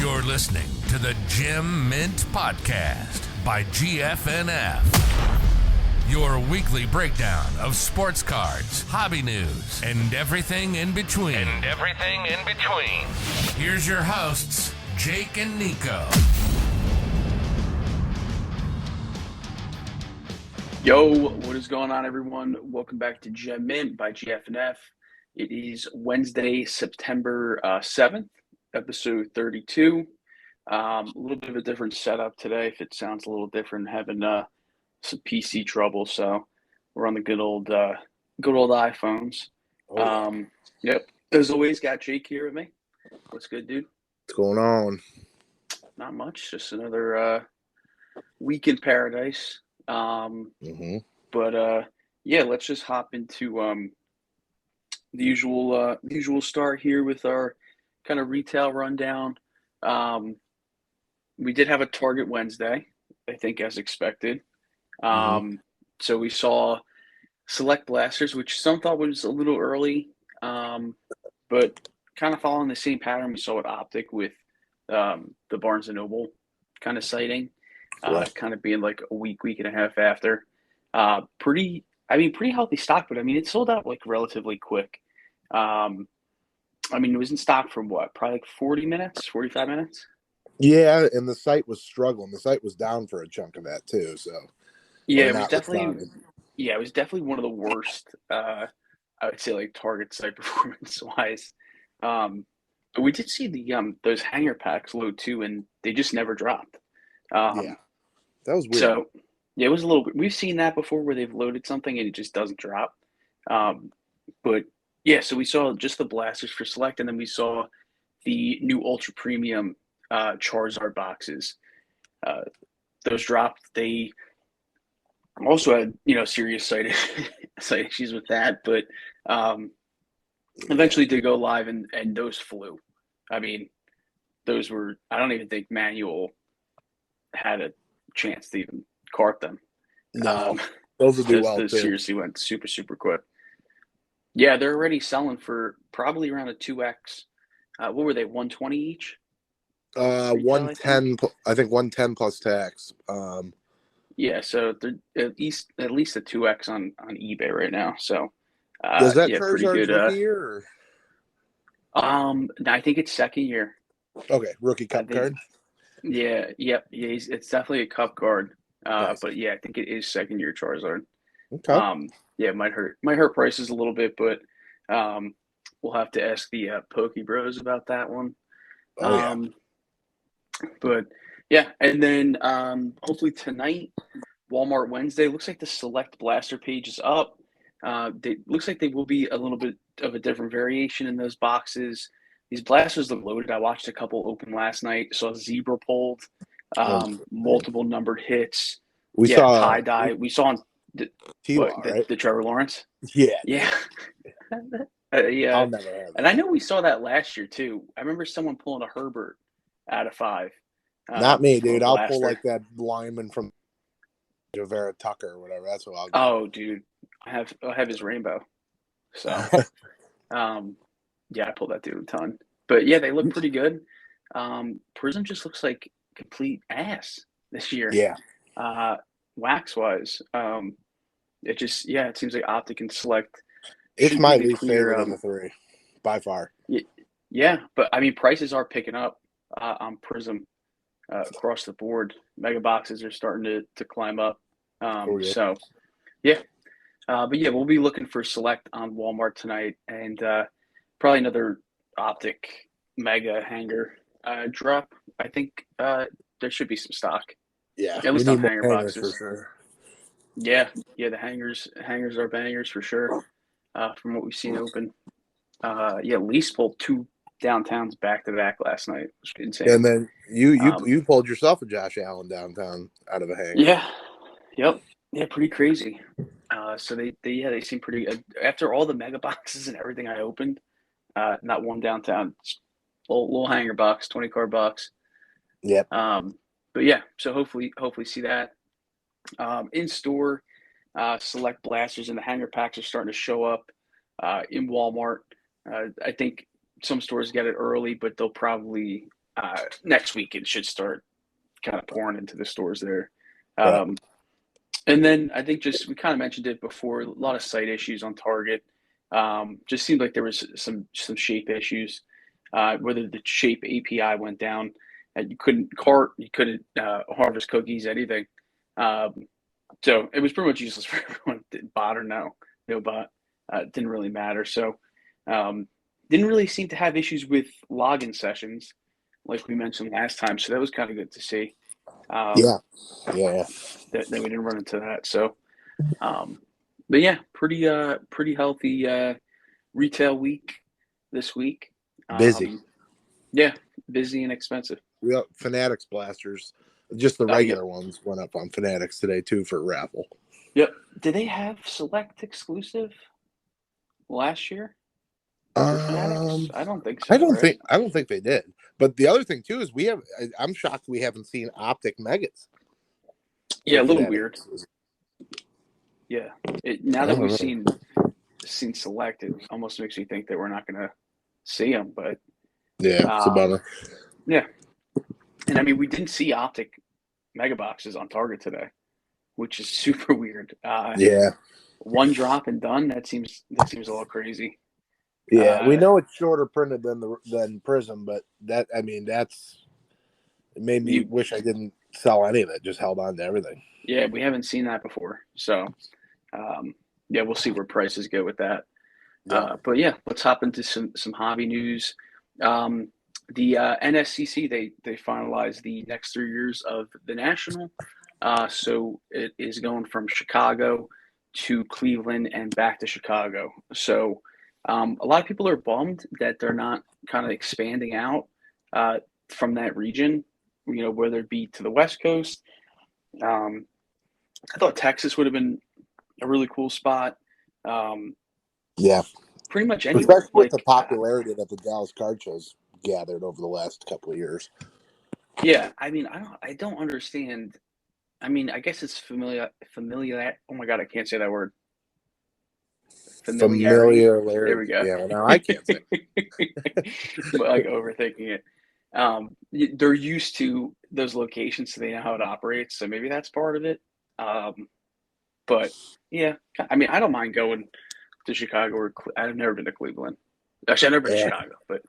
You're listening to the Gem Mint Podcast by GFNF. Your weekly breakdown of sports cards, hobby news, and everything in between. Here's your hosts, Jake and Nico. Yo, what is going on, everyone? Welcome back to Gem Mint by GFNF. It is Wednesday, September 7th, episode 32. A little bit of a different setup today. If it sounds a little different, having some PC trouble, so we're on the good old iPhones. Yep. As always, got Jake here with me. What's good, dude? What's going on? Not much. Just another week in paradise. But yeah, let's just hop into the usual start here with our kind of retail rundown. We did have a Target Wednesday, I think, as expected. So we saw Select Blasters, which some thought was a little early, but kind of following the same pattern we saw with Optic with the Barnes & Noble kind of sighting, kind of being like a week and a half after. Pretty healthy stock, but I mean, it sold out like relatively quick. I mean, it was in stock for what, probably like 40 minutes, 45 minutes? Yeah, and the site was struggling. The site was down for a chunk of that too. So yeah, it was definitely one of the worst. I would say like Target site performance wise. But we did see the those hanger packs load too, and they just never dropped. Yeah, that was weird. So yeah, it was a little. We've seen that before where they've loaded something and it just doesn't drop. But yeah, so we saw just the blasters for Select, and then we saw the new Ultra Premium Charizard boxes. Those dropped. They also had, serious site issues with that, but eventually did go live, and those flew. I mean, those were, I don't even think Manual had a chance to even cart them. No, those would do well too. Seriously went super, super quick. Yeah, they're already selling for probably around a 2x. What were they, 120 each? 110, I think 110 plus tax. Yeah, so they're at least a 2x on eBay right now. So does that pretty Charizard's good. rookie year? Or? I think it's second year. Okay, rookie cup card. Yeah, it's definitely a cup card. Nice. But yeah, I think it is second year Charizard. Okay. Yeah, it might hurt prices a little bit, but we'll have to ask the Poke Bros about that one. But yeah, and then hopefully tonight, Walmart Wednesday, looks like the Select Blaster page is up. Looks like they will be a little bit of a different variation in those boxes. These blasters look loaded. I watched a couple open last night. Saw Zebra pulled, multiple numbered hits. We saw tie dye. We saw on the Trevor Lawrence. Yeah. Yeah. I'll never have and I know we saw that last year too. I remember someone pulling a Herbert out of 5. Not me, dude. I'll pull like that lineman from Javera Tucker or whatever. That's what I'll get. Oh, dude, I have his rainbow. So, yeah, I pulled that dude a ton. But yeah, they look pretty good. Prism just looks like complete ass this year. Yeah. Wax wise, it seems like Optic and Select. It's my least favorite of the three, by far. Yeah, but I mean, prices are picking up on Prism across the board. Mega boxes are starting to climb up. So, yeah. But yeah, we'll be looking for Select on Walmart tonight, and probably another Optic Mega hanger drop. I think there should be some stock. Yeah, at least on hanger boxes for sure. Yeah, the hangers are bangers for sure. From what we've seen open. Lease pulled 2 downtowns back to back last night. It was insane. And then you pulled yourself a Josh Allen downtown out of a hanger. Yeah. Yep. Yeah, pretty crazy. So they seem pretty good. After all the mega boxes and everything I opened, not one downtown, little hanger box, 20 card box. Yep. But yeah, so hopefully see that. In store, Select Blasters and the hanger packs are starting to show up in Walmart. I think some stores get it early, but they'll probably next week it should start kind of pouring into the stores there. Right. And then I think we kind of mentioned it before, a lot of site issues on Target. Just seemed like there was some shape issues, whether the shape API went down, and you couldn't harvest cookies, anything. So it was pretty much useless for everyone. Did bot or no bot, it didn't really matter. So didn't really seem to have issues with login sessions, like we mentioned last time. So that was kind of good to see. Yeah. That we didn't run into that. So, but yeah, pretty healthy retail week this week. Busy. Yeah, busy and expensive. We got Fanatics blasters. Just the regular ones went up on Fanatics today too for raffle. Yep. Did they have Select exclusive last year? I don't think so. I don't think they did. But the other thing too is I'm shocked we haven't seen Optic Megas. Yeah, a little weird. Yeah. Now that we've seen Select, it almost makes me think that we're not going to see them. But yeah, it's a bummer. Yeah. And I mean, we didn't see Optic mega boxes on Target today, which is super weird. Yeah. One drop and done. That seems a little crazy. Yeah, we know it's shorter printed than Prism, but it made me wish I didn't sell any of it. Just held on to everything. Yeah, we haven't seen that before, so yeah, we'll see where prices go with that. Yeah. But yeah, let's hop into some hobby news. The NSCC they finalized the next 3 years of the National, so it is going from Chicago to Cleveland and back to Chicago. So a lot of people are bummed that they're not kind of expanding out from that region, whether it be to the West Coast. I thought Texas would have been a really cool spot. Yeah. Pretty much anywhere. Especially with the popularity that the Dallas card shows gathered over the last couple of years. Yeah, I mean, I don't understand. I mean, I guess it's familiar. Oh my God, I can't say that word. Familiarity. There we go. Yeah, well, now I can't say. But like overthinking it. They're used to those locations, so they know how it operates. So maybe that's part of it. But yeah, I mean, I don't mind going to Chicago or I've never been to Cleveland. Actually, I've never been to Chicago, but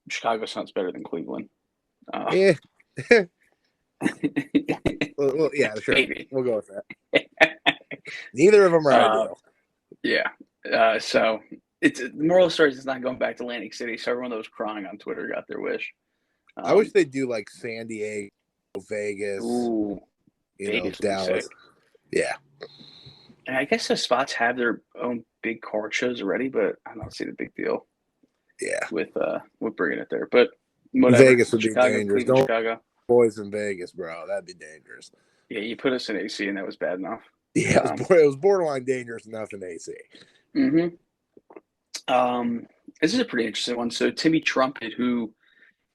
Chicago sounds better than Cleveland. Yeah. well, yeah, sure. Maybe. We'll go with that. Neither of them are ideal. Yeah. So the moral of the story is it's not going back to Atlantic City. So everyone that was crying on Twitter got their wish. I wish they'd do like San Diego, Vegas, Vegas, Dallas. Yeah. And I guess those spots have their own big card shows already, but I don't see the big deal. Yeah. With bringing it there, but whatever. Vegas would Chicago, be dangerous. Don't Chicago. Boys in Vegas, bro. That'd be dangerous. Yeah, you put us in AC, and that was bad enough. Yeah, it was borderline dangerous enough in AC. Mm-hmm. This is a pretty interesting one. So Timmy Trumpet, who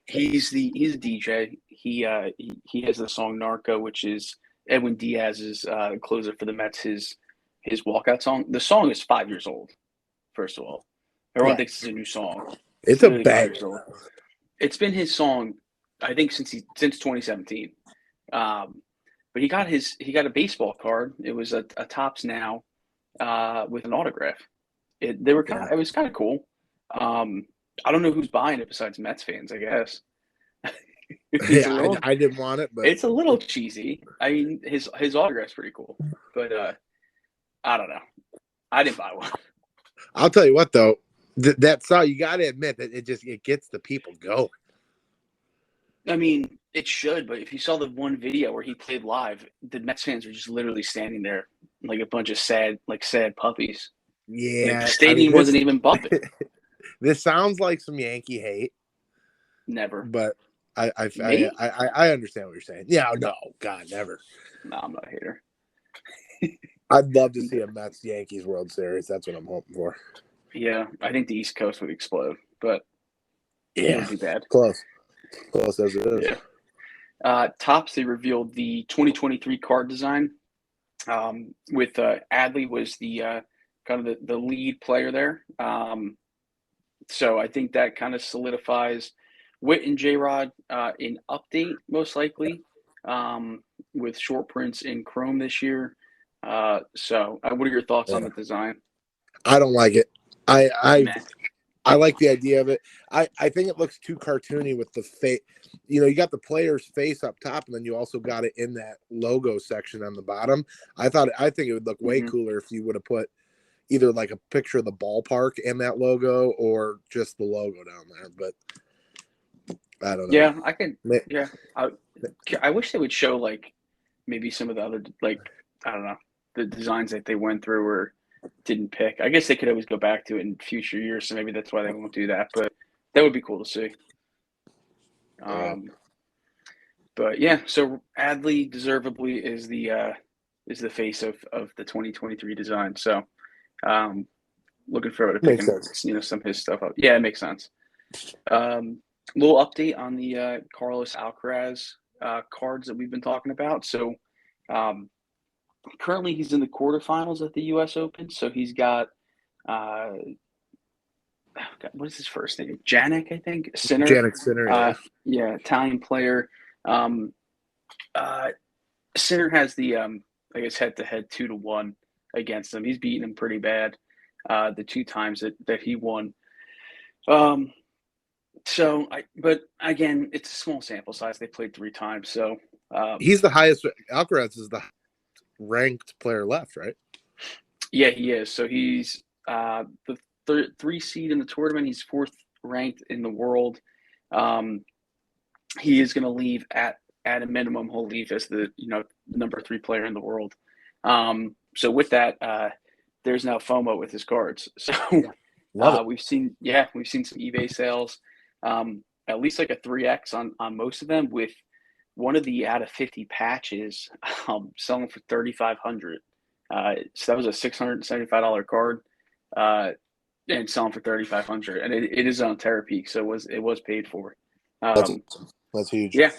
he's a DJ. He has the song "Narco," which is Edwin Diaz's closer for the Mets. His walkout song. The song is 5 years old. First of all, everyone thinks it's a new song. It's a bang. It's been his song, I think, since 2017. But he got a baseball card. It was a Topps Now with an autograph. It was kind of cool. I don't know who's buying it besides Mets fans, I guess. I didn't want it, but it's a little cheesy. I mean, his autograph's pretty cool, but I don't know. I didn't buy one. I'll tell you what, though, that song, you got to admit that it gets the people going. I mean, it should, but if you saw the one video where he played live, the Mets fans were just literally standing there like a bunch of sad puppies. Yeah, like the stadium wasn't even bumping. This sounds like some Yankee hate. Never, but I understand what you're saying. Yeah, no, God, never. No, I'm not a hater. I'd love to see a Mets Yankees World Series. That's what I'm hoping for. Yeah, I think the East Coast would explode, but it would be bad. Close as it is. Yeah. Topps, they revealed the 2023 card design. With Adley was the kind of the lead player there. So I think that kind of solidifies Witt and J-Rod in update, most likely, with short prints in chrome this year. So what are your thoughts on the design? I don't like it. I Nah. like the idea of it. I think it looks too cartoony with the face. You got the player's face up top, and then you also got it in that logo section on the bottom. I think it would look way cooler if you would have put either like a picture of the ballpark and that logo, or just the logo down there. But I don't know. Yeah, I can. Yeah, I wish they would show like maybe some of the other, like, I don't know, the designs that they went through or didn't pick. I guess they could always go back to it in future years, so maybe that's why they won't do that. But that would be cool to see. But yeah, so Adley deservedly is the face of the 2023 design. So looking forward to picking some of his stuff up. Yeah, it makes sense. Little update on the Carlos Alcaraz cards that we've been talking about. So currently he's in the quarterfinals at the U.S. Open. So he's got what is his first name? Jannik, I think. Sinner. Jannik Sinner. Yeah, Italian player. Sinner has the I guess head-to-head 2-1 against him. He's beaten him pretty bad the two times that he won. But again, it's a small sample size. They played 3 times, so he's the highest. Alcaraz is the ranked player left, right? Yeah, he is. So he's the 3 seed in the tournament. He's 4th ranked in the world. He is going to leave at a minimum. He'll leave as the number 3 player in the world. So with that, there's now FOMO with his cards. So we've seen some eBay sales, at least like a 3x on most of them, with one of the out of 50 patches selling for $3,500. So that was a $675 card, and selling for $3,500, and it is on Terapeak, so it was paid for. That's huge. Yeah,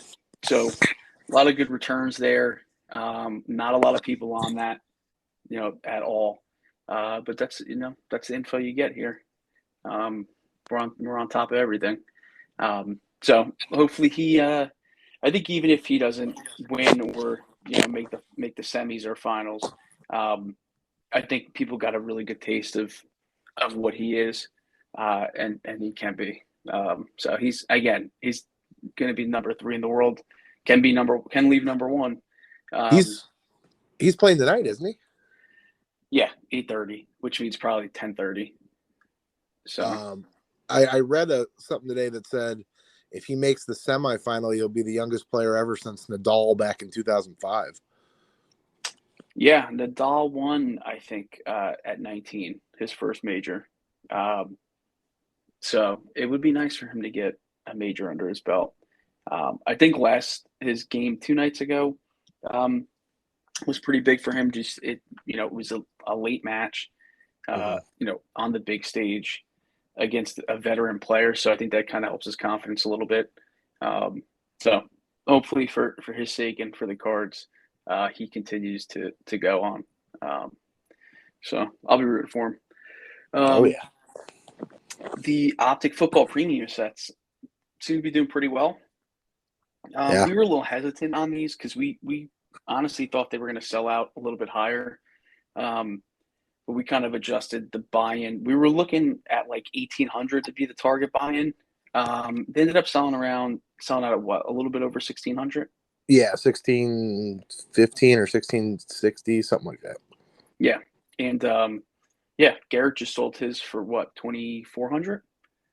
so a lot of good returns there. Not a lot of people on that, at all. But that's the info you get here. We're on top of everything. So hopefully he. I think even if he doesn't win or make the semis or finals, I think people got a really good taste of what he is, and he can be. So he's going to be number 3 in the world. Can leave number 1. He's playing tonight, isn't he? Yeah, 8:30, which means probably 10:30. So I read something today that said if he makes the semifinal, he'll be the youngest player ever since Nadal back in 2005. Yeah, Nadal won, I think, at 19, his first major. So it would be nice for him to get a major under his belt. I think his game 2 nights ago was pretty big for him. Just it was a late match, on the big stage against a veteran player. So I think that kind of helps his confidence a little bit. So hopefully for his sake and for the cards, he continues to go on. So I'll be rooting for him. The Optic football premium sets seem to be doing pretty well. We were a little hesitant on these because we honestly thought they were going to sell out a little bit higher. But we kind of adjusted the buy-in. We were looking at like 1,800 to be the target buy-in. They ended up selling out at what, a little bit over 1,600? Yeah, 1,615 or 1,660, something like that. Yeah, and Garrett just sold his for what, 2,400?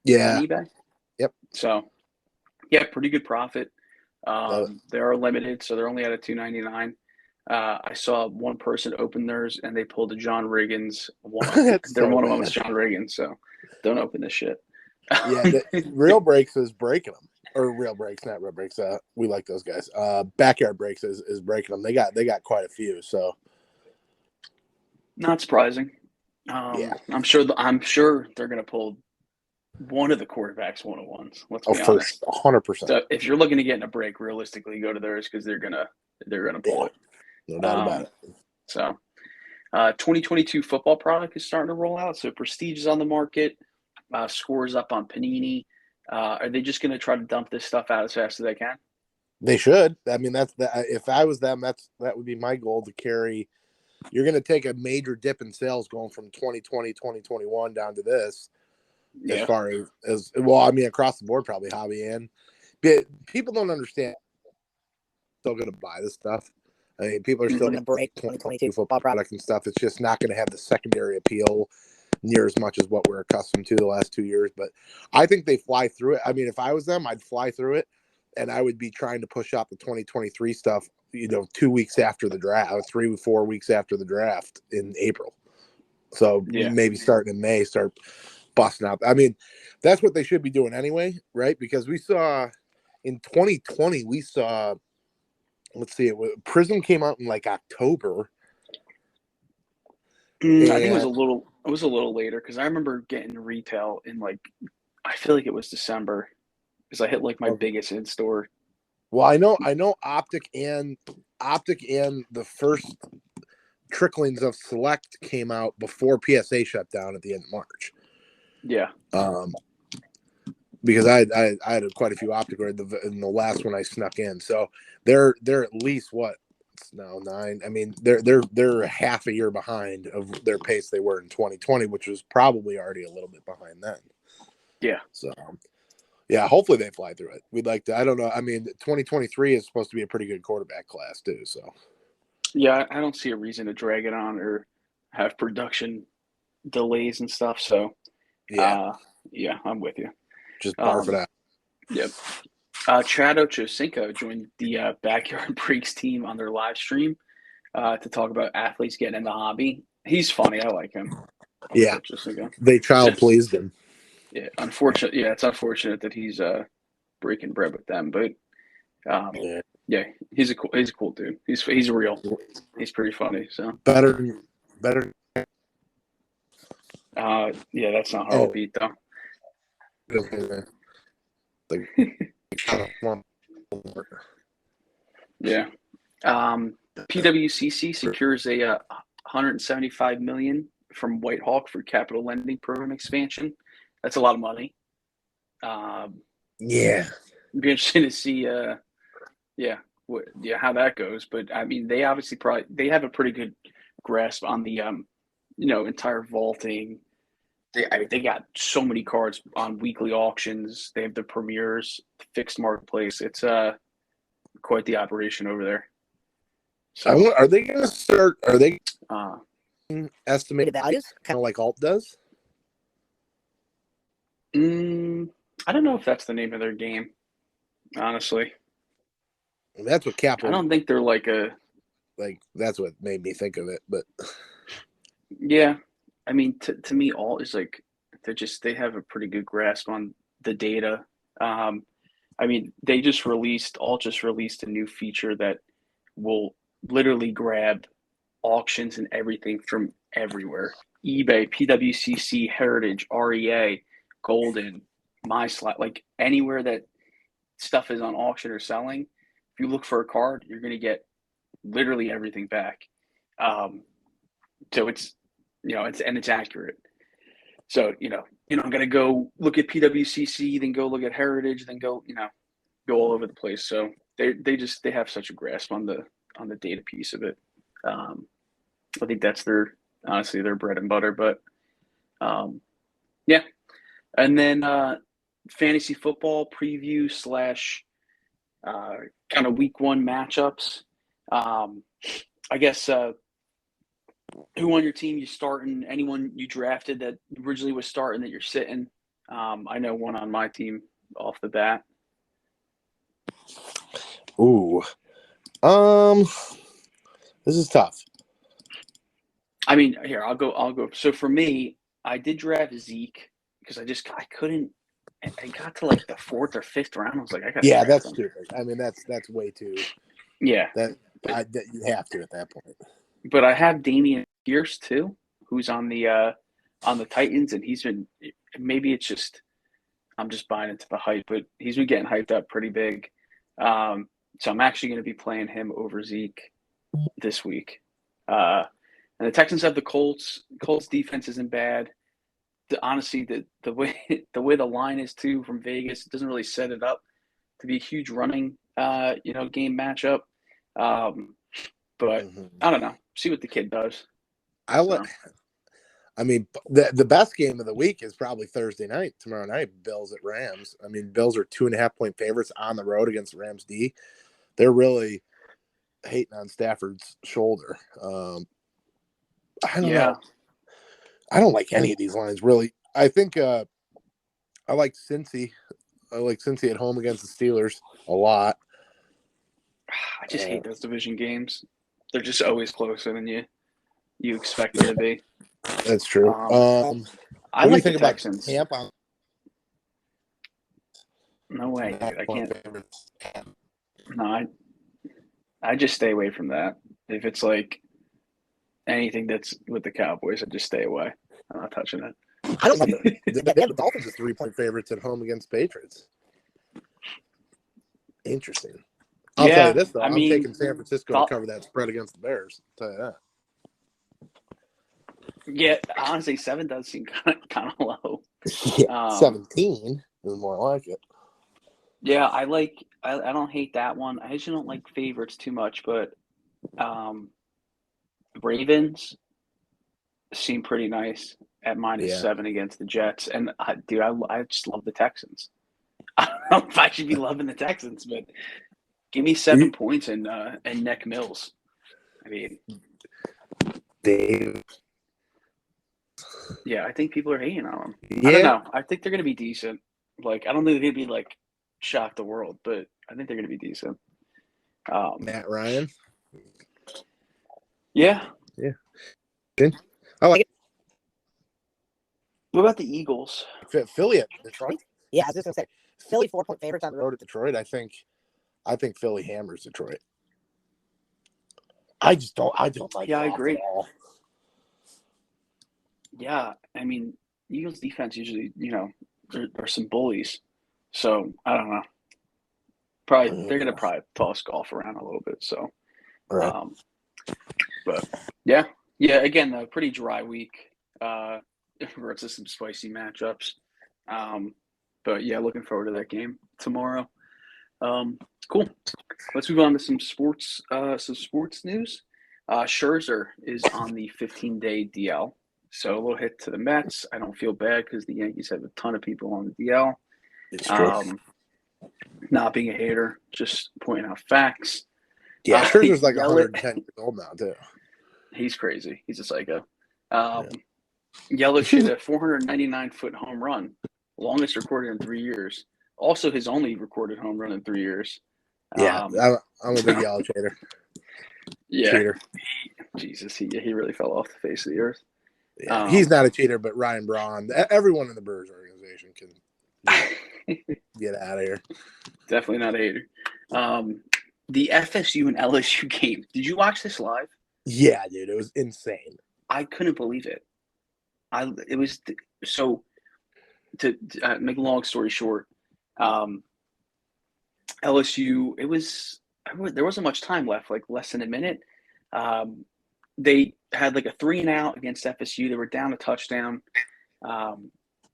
Yeah, on eBay. Yep. So yeah, pretty good profit. They are limited, so they're only at a $299. I saw one person open theirs and they pulled a John Riggins one. One of them was John Riggins, so don't open this shit. Yeah, Real Breaks is breaking them, or Real Breaks, not Real Breaks. We like those guys. Backyard Breaks is breaking them. They got quite a few, so not surprising. Yeah, I'm sure they're gonna pull one of the quarterbacks 101s. Let's be honest. 100%. So if you're looking to get in a break, realistically, go to theirs because they're gonna pull it. No doubt about it. So 2022 football product is starting to roll out. So Prestige is on the market. Scores up on Panini. Are they just going to try to dump this stuff out as fast as they can? They should. I mean, if I was them, that would be my goal to carry. You're going to take a major dip in sales going from 2020, 2021 down to this. Yeah. As far as well, I mean, across the board, probably hobby and people don't understand. Still going to buy this stuff. I mean, people are still going to break 2022 football product and stuff. It's just not going to have the secondary appeal near as much as what we're accustomed to the last 2 years. But I think they fly through it. I mean, if I was them, I'd fly through it, and I would be trying to push out the 2023 stuff, 2 weeks after the draft, 3 or 4 weeks after the draft in April. So maybe starting in May, start busting out. I mean, that's what they should be doing anyway, right? Because we saw in 2020, let's see, Prism came out in like October. I think it was a little later because I remember getting retail in I feel like it was December because I hit my biggest in store. Well, I know Optic and the first tricklings of Select came out before PSA shut down at the end of March. Yeah. Because I had quite a few Optic in the last one I snuck in, so they're at least what now 9. I mean, they're half a year behind of their pace they were in 2020, which was probably already a little bit behind then. Yeah. So, yeah, hopefully they fly through it. We'd like to. I don't know. I mean, 2023 is supposed to be a pretty good quarterback class too. So. Yeah, I don't see a reason to drag it on or have production delays and stuff. So. Yeah, I'm with you. Just barf it out. Yep. Chad Ochocinco joined the Backyard Breaks team on their live stream to talk about athletes getting in the hobby. He's funny. I like him. Yeah. They child pleased him. Yeah. It's unfortunate that he's breaking bread with them, but yeah, he's a cool dude. He's real. He's pretty funny. So better. Yeah, that's not hard to beat though. Yeah. PWCC secures a $175 million from Whitehawk for capital lending program expansion. That's a lot of money. Yeah. It'd be interesting to see how that goes. But I mean, they obviously they have a pretty good grasp on the entire vaulting. They got so many cards on weekly auctions. They have the premieres, fixed marketplace. It's quite the operation over there. So, are they going to start? Are they estimated values, kind of like Alt does? I don't know if that's the name of their game. Honestly, that's what Capital. I don't think they're that's what made me think of it, but yeah. I mean, to me, Alt is they have a pretty good grasp on the data. I mean, Alt just released a new feature that will literally grab auctions and everything from everywhere. eBay, PWCC, Heritage, REA, Golden, MySlot, anywhere that stuff is on auction or selling. If you look for a card, you're going to get literally everything back. So it's, it's accurate. So, I'm going to go look at PWCC, then go look at Heritage, then go all over the place. So they have such a grasp on the data piece of it. I think that's honestly their bread and butter, but yeah. And then fantasy football preview / kind of week 1 matchups. I guess who on your team you starting? Anyone you drafted that originally was starting that you're sitting? I know one on my team off the bat. Ooh, this is tough. I mean, here I'll go. So for me, I did draft Zeke because I couldn't. I got to the 4th or 5th round. I was like, I got. Yeah, that's stupid. I mean, that's way too. Yeah. That you have to at that point. But I have Damian Pierce too, who's on the Titans, and he's been. Maybe it's just I'm just buying into the hype, but he's been getting hyped up pretty big. So I'm actually going to be playing him over Zeke this week. And the Texans have the Colts. Colts defense isn't bad. honestly, the way the line is too from Vegas, it doesn't really set it up to be a huge running game matchup. But I don't know. See what the kid does. I mean, the best game of the week is probably Thursday night, tomorrow night, Bills at Rams. I mean, Bills are 2.5-point favorites on the road against Rams D. They're really hating on Stafford's shoulder. I don't know. I don't like any of these lines, really. I think I like Cincy. I like Cincy at home against the Steelers a lot. I just hate those division games. They're just always closer than you expect it to be. That's true. I like the Texans. Tampa? No way. I can't. No, I just stay away from that. If it's like anything that's with the Cowboys, I just stay away. I'm not touching it. I don't know. They have the Dolphins as 3-point favorites at home against Patriots. Interesting. I'll tell you this, though. I'm taking San Francisco to cover that spread against the Bears. I'll tell you that. Yeah, honestly, 7 does seem kind of low. Yeah, 17 is more like it. Yeah, I don't hate that one. I actually don't like favorites too much, but Ravens seem pretty nice at -7 against the Jets. And I just love the Texans. I don't know if I should be loving the Texans, but give me 7 points and Neck Mills. I mean, Dave. Yeah, I think people are hating on them. Yeah. I don't know. I think they're going to be decent. Like, I don't think they're going to be like shock the world, but I think they're going to be decent. Matt Ryan. Yeah. Yeah. Good. I like it. What about the Eagles? Philly at Detroit? Yeah, I was just going to say, Philly 4-point favorites on the road at Detroit. I think Philly hammers Detroit. I don't like. Yeah, I agree. At all. Yeah, I mean, Eagles defense usually, are some bullies. So I don't know. Probably they're gonna toss golf around a little bit. So, right. But yeah. Again, a pretty dry week. Versus some spicy matchups. But yeah, looking forward to that game tomorrow. Cool. Let's move on to some sports news. Scherzer is on the 15-day DL. So a little hit to the Mets. I don't feel bad because the Yankees have a ton of people on the DL. It's true. Not being a hater, just pointing out facts. Yeah, Scherzer's like 110 years old now, too. He's crazy. He's a psycho. Yelich hit a 499-foot home run, longest recorded in 3 years. Also, his only recorded home run in 3 years. Yeah, I'm a big Yelich hater. Yeah. Cheater. Jesus, he really fell off the face of the earth. Yeah, he's not a cheater, but Ryan Braun, everyone in the Brewers organization can get out of here. Definitely not a hater. The FSU and LSU game. Did you watch this live? Yeah, dude, it was insane. I couldn't believe it. To make a long story short, LSU. There wasn't much time left, like less than a minute. They had like a 3-and-out against FSU. They were down a touchdown,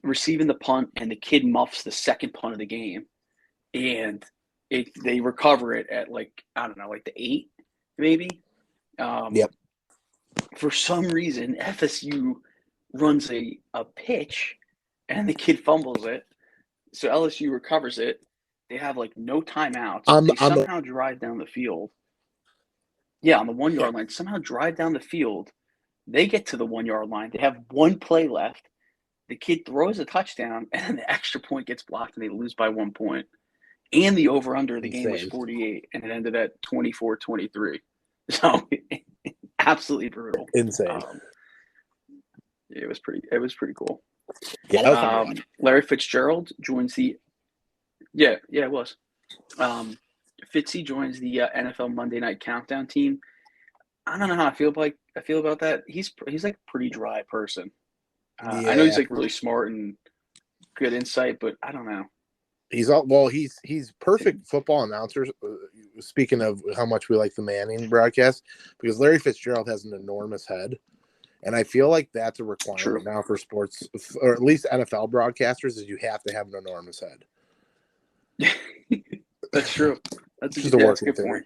receiving the punt, and the kid muffs the second punt of the game, and they recover it at like the 8 maybe. Yep. For some reason, FSU runs a pitch, and the kid fumbles it. So LSU recovers it. They have like no timeouts. They somehow drive down the field. Yeah, on the 1-yard line. Somehow drive down the field. They get to the 1-yard line. They have one play left. The kid throws a touchdown, and the extra point gets blocked, and they lose by 1 point. And the over-under of the game was 48, and it ended at 24-23. So absolutely brutal. Insane. It was pretty cool. Yeah, that was Larry Fitzgerald joins the. Yeah, it was. Fitzy joins the NFL Monday Night Countdown team. I don't know how I feel about that. He's like a pretty dry person. I know he's like really smart and good insight, but I don't know. He's perfect football announcer. Speaking of how much we like the Manning broadcast, because Larry Fitzgerald has an enormous head, And I feel like that's a requirement now for sports, or at least NFL broadcasters, is you have to have an enormous head. That's true. That's just a working good theory.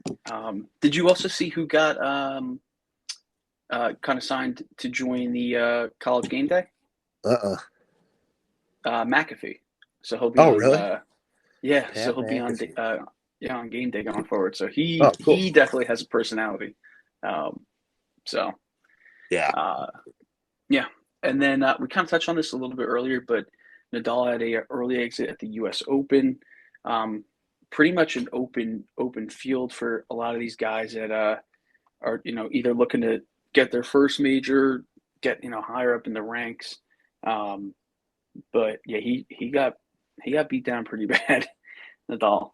point. Did you also see who got kind of signed to join the College Game Day? McAfee. So he'll be on, really? so he'll be on on Game Day going forward. So he definitely has a personality. And then we kind of touched on this a little bit earlier, but Nadal had a early exit at the U.S. Open. Pretty much an open field for a lot of these guys that are either looking to get their first major, get higher up in the ranks. But yeah, he got beat down pretty bad, Nadal.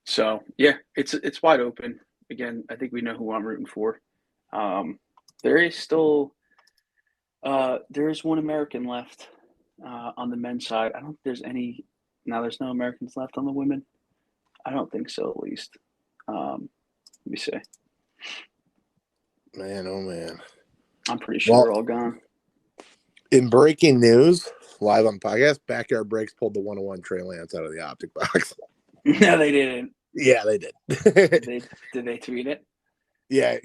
So yeah, it's wide open. Again, I think we know who I'm rooting for. There is still there is one American left on the men's side. I don't think there's any. Now there's no Americans left on the women. I don't think so, at least. Let me see. Man, oh man. I'm pretty sure they're all gone. In breaking news, live on the podcast, Backyard Breaks pulled the 101 Trey Lance out of the Optic box. No, they didn't. Yeah, they did. Did they tweet it? Yeah.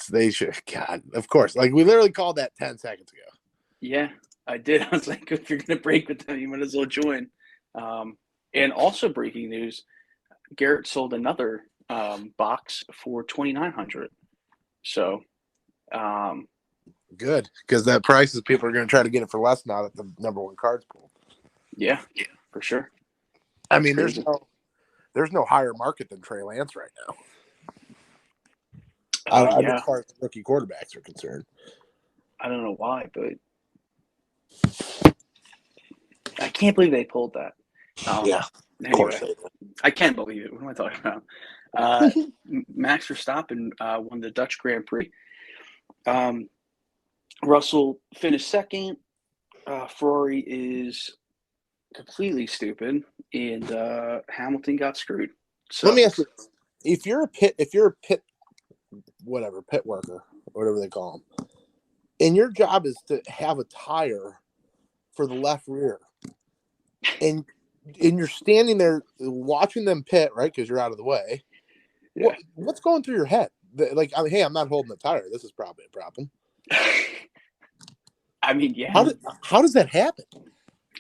They should. God, of course. Like, we literally called that 10 seconds ago. Yeah, I did. I was like, if you're going to break with them, you might as well join. And also breaking news, Garrett sold another box for $2,900. So, good, because that price is people are going to try to get it for less now that the number one card's pulled. Yeah, for sure. I mean, there's no higher market than Trey Lance right now. As far as rookie quarterbacks are concerned. I don't know why, but I can't believe they pulled that. Of course they did. I can't believe it. What am I talking about? Max Verstappen won the Dutch Grand Prix. Russell finished second. Ferrari is completely stupid, and Hamilton got screwed. So let me ask you: if you're a pit worker, whatever they call them, and your job is to have a tire for the left rear, and you're standing there watching them pit, right? Because you're out of the way. Yeah. What's going through your head? Like, hey, I'm not holding the tire. This is probably a problem. I mean, yeah. How does that happen?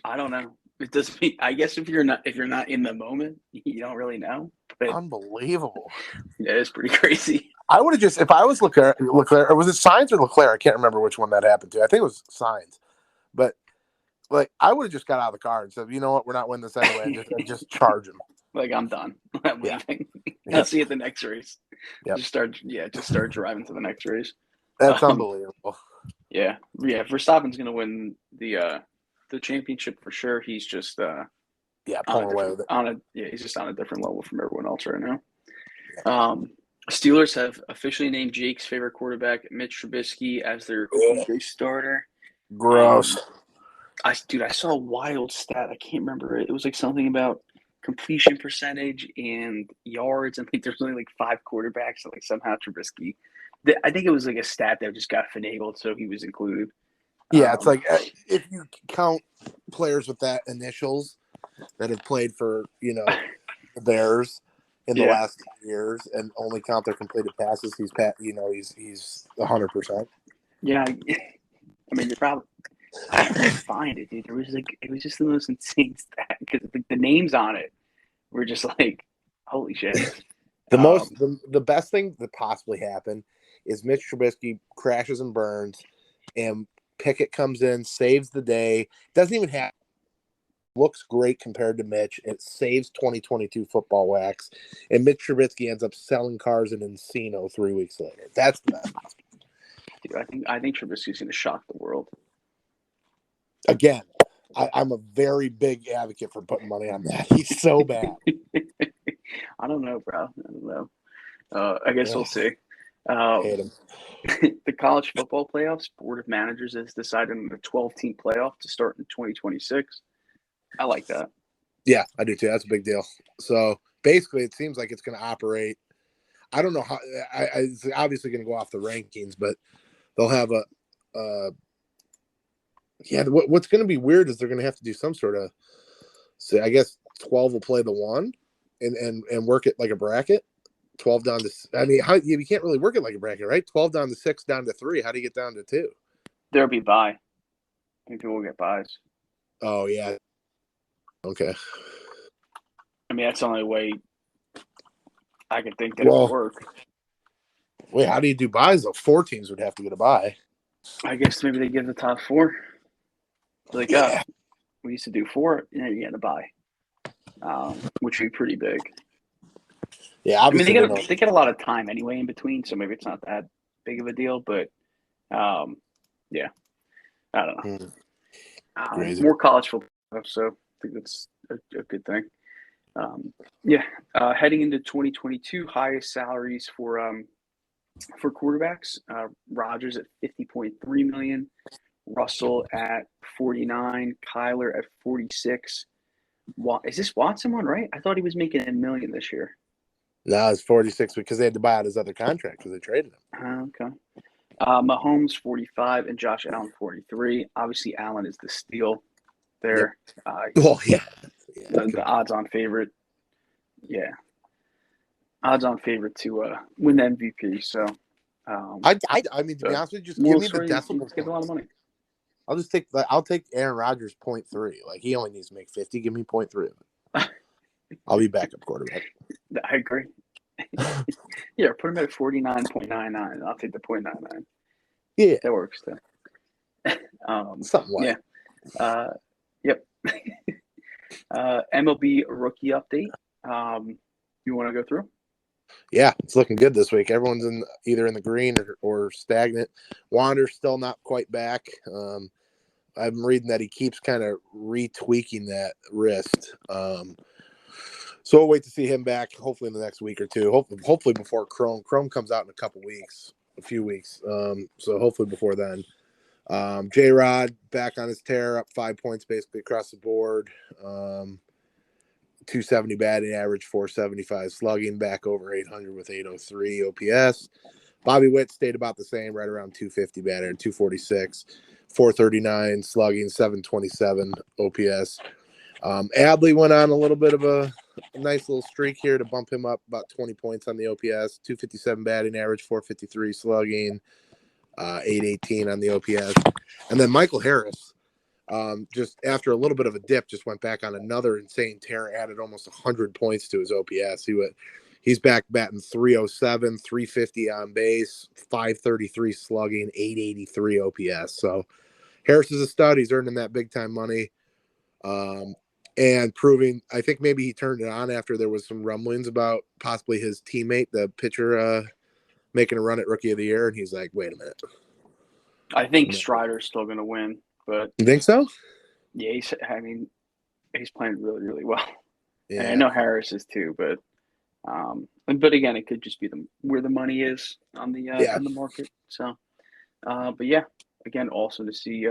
I don't know. It doesn't mean, I guess if you're not in the moment, you don't really know. But unbelievable. Yeah, it's pretty crazy. I would have just, if I was Leclerc, or was it Sainz or Leclerc? I can't remember which one that happened to. I think it was Sainz. But like, I would have just got out of the car and said, you know what, we're not winning this anyway. And just charge him. Like, I'm done. I'm leaving. I'll see you at the next race. Yep. Just start driving to the next race. That's unbelievable. Yeah. Verstappen's going to win the championship for sure. He's just pulling away with it. He's just on a different level from everyone else right now. Yeah. Steelers have officially named Jake's favorite quarterback, Mitch Trubisky, as their opening day starter. Gross. I saw a wild stat. I can't remember it. It was like something about completion percentage and yards, and like there's only like 5 quarterbacks, and like somehow Trubisky. I think it was like a stat that just got finagled, so he was included. Yeah, it's like if you count players with that initials that have played for the Bears in the last 2 years and only count their completed passes, he's 100%. Yeah, I mean, you're probably. I couldn't find it, dude. It was just the most insane stat because the names on it were just like, holy shit. The best thing that possibly happened is Mitch Trubisky crashes and burns, and Pickett comes in, saves the day. Doesn't even have. Looks great compared to Mitch. It saves 2022 football wax, and Mitch Trubisky ends up selling cars in Encino 3 weeks later. That's the best. Dude, I think Trubisky's going to shock the world. Again, I'm a very big advocate for putting money on that. He's so bad. I don't know, bro. I don't know. I guess we'll see. Hate him. The college football playoffs, Board of Managers has decided on a 12-team playoff to start in 2026. I like that. Yeah, I do too. That's a big deal. So basically, it seems like it's going to operate. I don't know how. It's obviously going to go off the rankings, but they'll have what's going to be weird is they're going to have to do some sort of. So I guess 12 will play the 1, and work it like a bracket. 12 down to. I mean, you can't really work it like a bracket, right? 12 down to 6, down to 3. How do you get down to 2? There'll be bye. I think people will get buys. Oh yeah. Okay. I mean, that's the only way I can think that it would work. Wait, how do you do buys though? 4 teams would have to get a bye. I guess maybe they give the top 4. Like, we used to do 4, and then you get a bye, which would be pretty big. Yeah, obviously. I mean, they get a lot of time anyway in between, so maybe it's not that big of a deal. But, yeah, I don't know. More college football, so I think that's a good thing. Heading into 2022, highest salaries for quarterbacks. Rodgers at $50.3 million, Russell at 49, Kyler at 46. Is this Watson one, right? I thought he was making $1 million this year. No, it's 46 because they had to buy out his other contract because they traded him. Okay. Mahomes 45 and Josh Allen 43. Obviously, Allen is the steal there. Yep. The odds-on favorite. Yeah. Odds-on favorite to win the MVP. So, I mean, to be honest with you, just give me the decimal. Get a lot of money. I'll take Aaron Rodgers 0.3. Like he only needs to make 50. Give me 0.3 of it. I'll be backup quarterback. I agree. Yeah, put him at 49.99. I'll take the 0.99. Yeah, that works then. Something like. Yeah. Yep. MLB rookie update. You want to go through? Yeah, it's looking good this week. Everyone's either in the green or stagnant. Wander's still not quite back. I'm reading that he keeps kind of retweaking that wrist. So we'll wait to see him back, hopefully in the next week or two. Hopefully before Chrome. Chrome comes out in a few weeks. So hopefully before then. J-Rod back on his tear, up 5 points basically across the board. 270 batting average, 475 slugging, back over 800 with 803 OPS. Bobby Witt stayed about the same, right around 250 batting, 246, 439 slugging, 727 OPS. Adley went on a little bit of a nice little streak here to bump him up about 20 points on the OPS, 257 batting average, 453 slugging, 818 on the OPS. And then Michael Harris, just after a little bit of a dip, just went back on another insane tear, added almost 100 points to his OPS. He's back batting 307, 350 on base, 533 slugging, 883 OPS. So Harris is a stud. He's earning that big time money. And proving, I think maybe he turned it on after there was some rumblings about possibly his teammate, the pitcher, making a run at Rookie of the Year. And he's like, wait a minute. I think Strider's still going to win. But you think so? Yeah, he's playing really, really well. Yeah. And I know Harris is too, but again, it could just be where the money is on the market. So, but yeah, again, also to see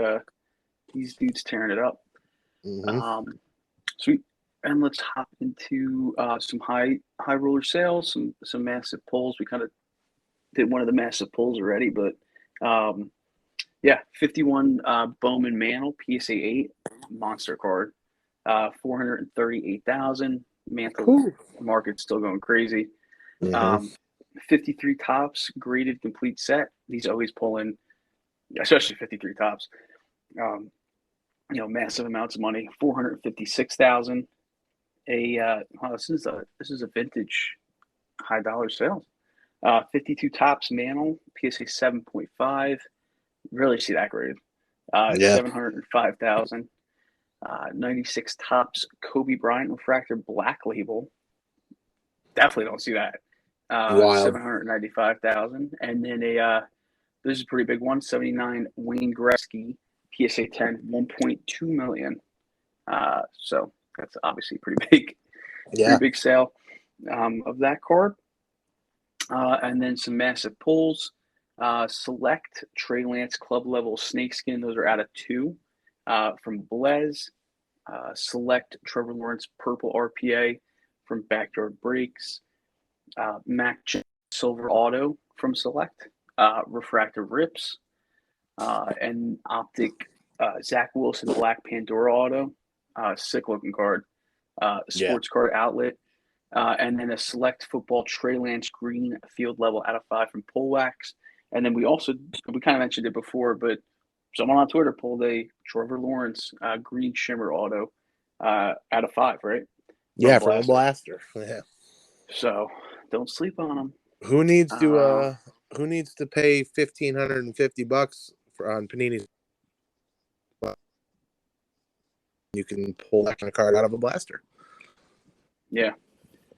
these dudes tearing it up. Mm-hmm. Sweet. And let's hop into some high roller sales, some massive pulls. We kind of did one of the massive pulls already, but 51 Bowman Mantle PSA 8 monster card, 438,000. Mantle market's still going crazy. Mm-hmm. 53 tops graded complete set. These always pull in, especially 53 tops. Massive amounts of money. 456,000. This is a vintage high dollar sales. 52 tops Mantle PSA 7.5. Really see that graded. 705,000. 96 tops Kobe Bryant refractor black label. Definitely don't see that. 795,000. And then this is a pretty big one. 79 Wayne Gretzky PSA 10, 1.2 million. So that's obviously pretty big. Pretty big sale of that card. And then some massive pulls. Select Trey Lance club level snakeskin. Those are out of 2 from Blaze. Select Trevor Lawrence purple RPA from Backyard Breaks. Mac Jones silver auto from Select, refractive rips, and Optic Zach Wilson Black Pandora auto, sick looking card, sports card outlet, and then a Select Football Trey Lance Green field level out of 5 from Polwax. And then we kind of mentioned it before, but someone on Twitter pulled a Trevor Lawrence green shimmer auto out of 5, right? Yeah, from a blaster. Yeah. So don't sleep on them. Who needs to pay $1,550 on Panini's? You can pull that kind of card out of a blaster. Yeah.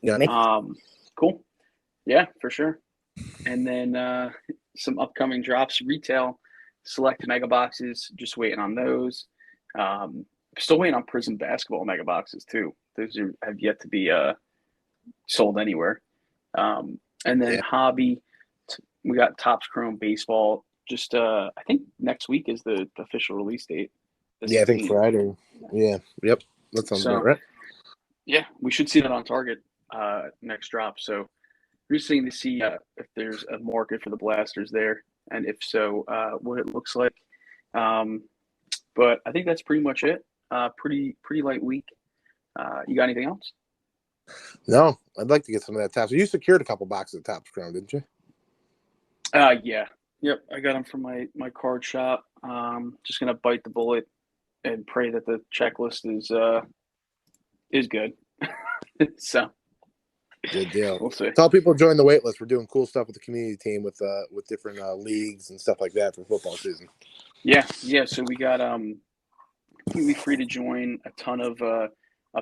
Yeah. Cool. Yeah, for sure. And then some upcoming drops, retail, select mega boxes, just waiting on those. Still waiting on Prism basketball mega boxes too. Those have yet to be sold anywhere. And then hobby, we got Topps Chrome baseball. Just I think next week is the official release date. Yeah, I think Friday. Yeah. Yep. That sounds about right. Yeah, we should see that on Target next drop. So interesting to see if there's a market for the blasters there, and if so, what it looks like. But I think that's pretty much it. Pretty light week. You got anything else? No, I'd like to get some of that Topps. You secured a couple boxes of Topps Chrome, didn't you? Yeah. Yep, I got them from my card shop. Just gonna bite the bullet and pray that the checklist is good. So good deal. We'll see. Tell people join the wait list. We're doing cool stuff with the community team with different leagues and stuff like that for football season. Yeah. So we got completely free to join a ton of a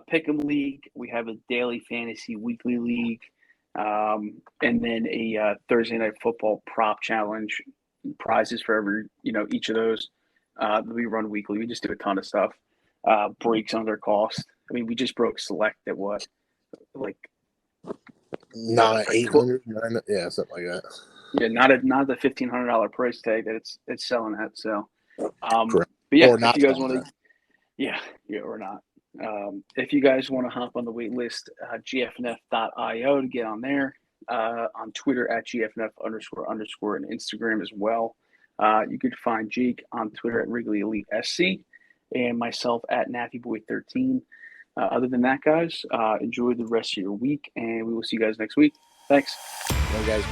pick'em league. We have a daily fantasy weekly league, and then a Thursday night football prop challenge. Prizes for every each of those that we run weekly. We just do a ton of stuff. Breaks under cost. I mean, we just broke Select at what, like 800, yeah, something like that. Yeah, not the $1,500 price tag that it's selling at. So, Correct. But yeah, or not if you guys want to, yeah, or not. If you guys want to hop on the wait list, gfnf.io to get on there. On Twitter at gfnf __ and Instagram as well. You could find Jake on Twitter at Wrigley Elite SC and myself at NappyBoy13. Other than that, guys, enjoy the rest of your week, and we will see you guys next week. Thanks. Bye, guys.